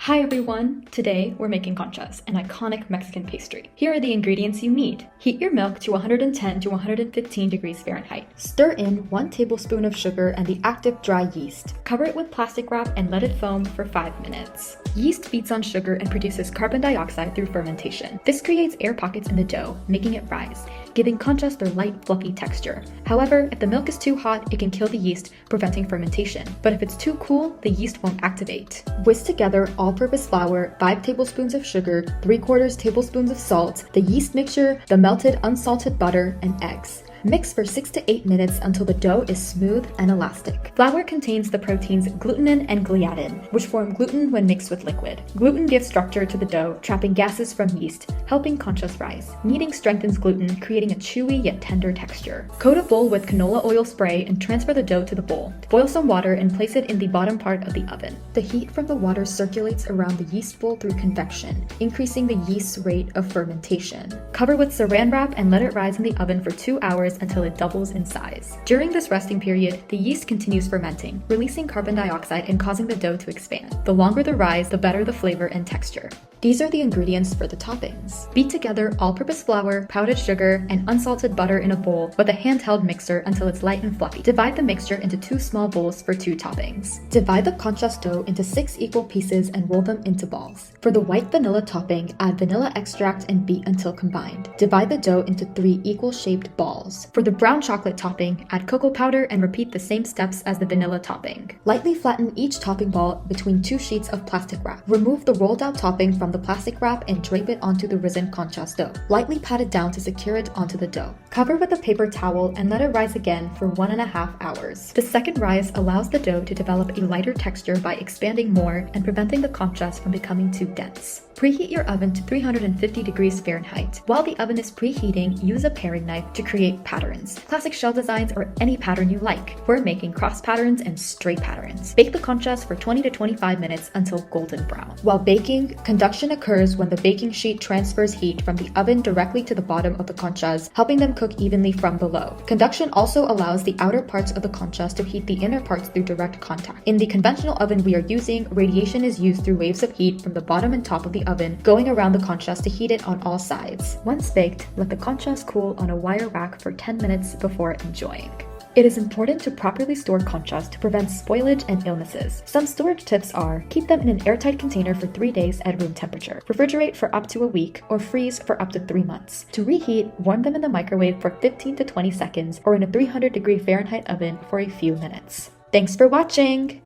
Hi everyone! Today we're making conchas, an iconic Mexican pastry. Here are the ingredients you need. Heat your milk to 110 to 115 degrees Fahrenheit. Stir in 1 tablespoon of sugar and the active dry yeast. Cover it with plastic wrap and let it foam for 5 minutes. Yeast feeds on sugar and produces carbon dioxide through fermentation. This creates air pockets in the dough, making it rise, giving conchas their light, fluffy texture. However, if the milk is too hot, it can kill the yeast, preventing fermentation. But if it's too cool, the yeast won't activate. Whisk together all-purpose flour, 5 tablespoons of sugar, 3/4 tablespoons of salt, the yeast mixture, the melted unsalted butter, and eggs. Mix for 6 to 8 minutes until the dough is smooth and elastic. Flour contains the proteins glutenin and gliadin, which form gluten when mixed with liquid. Gluten gives structure to the dough, trapping gases from yeast, helping conchas rise. Kneading strengthens gluten, creating a chewy yet tender texture. Coat a bowl with canola oil spray and transfer the dough to the bowl. Boil some water and place it in the bottom part of the oven. The heat from the water circulates around the yeast bowl through convection, increasing the yeast's rate of fermentation. Cover with saran wrap and let it rise in the oven for 2 hours until it doubles in size. During this resting period, the yeast continues fermenting, releasing carbon dioxide and causing the dough to expand. The longer the rise, the better the flavor and texture. These are the ingredients for the toppings. Beat together all-purpose flour, powdered sugar, and unsalted butter in a bowl with a handheld mixer until it's light and fluffy. Divide the mixture into 2 small bowls for 2 toppings. Divide the conchas dough into 6 equal pieces and roll them into balls. For the white vanilla topping, add vanilla extract and beat until combined. Divide the dough into 3 equal-shaped balls. For the brown chocolate topping, add cocoa powder and repeat the same steps as the vanilla topping. Lightly flatten each topping ball between 2 sheets of plastic wrap. Remove the rolled out topping from the plastic wrap and drape it onto the risen conchas dough. Lightly pat it down to secure it onto the dough. Cover with a paper towel and let it rise again for 1.5 hours. The second rise allows the dough to develop a lighter texture by expanding more and preventing the conchas from becoming too dense. Preheat your oven to 350 degrees Fahrenheit. While the oven is preheating, use a paring knife to create patterns. Classic shell designs or any pattern you like. We're making cross patterns and straight patterns. Bake the conchas for 20 to 25 minutes until golden brown. While baking, conduction occurs when the baking sheet transfers heat from the oven directly to the bottom of the conchas, helping them cook evenly from below. Conduction also allows the outer parts of the conchas to heat the inner parts through direct contact. In the conventional oven we are using, radiation is used through waves of heat from the bottom and top of the oven, going around the conchas to heat it on all sides. Once baked, let the conchas cool on a wire rack for 10 minutes before enjoying. It is important to properly store conchas to prevent spoilage and illnesses. Some storage tips are: keep them in an airtight container for 3 days at room temperature, refrigerate for up to a week, or freeze for up to 3 months. To reheat, warm them in the microwave for 15 to 20 seconds or in a 300 degree Fahrenheit oven for a few minutes. Thanks for watching!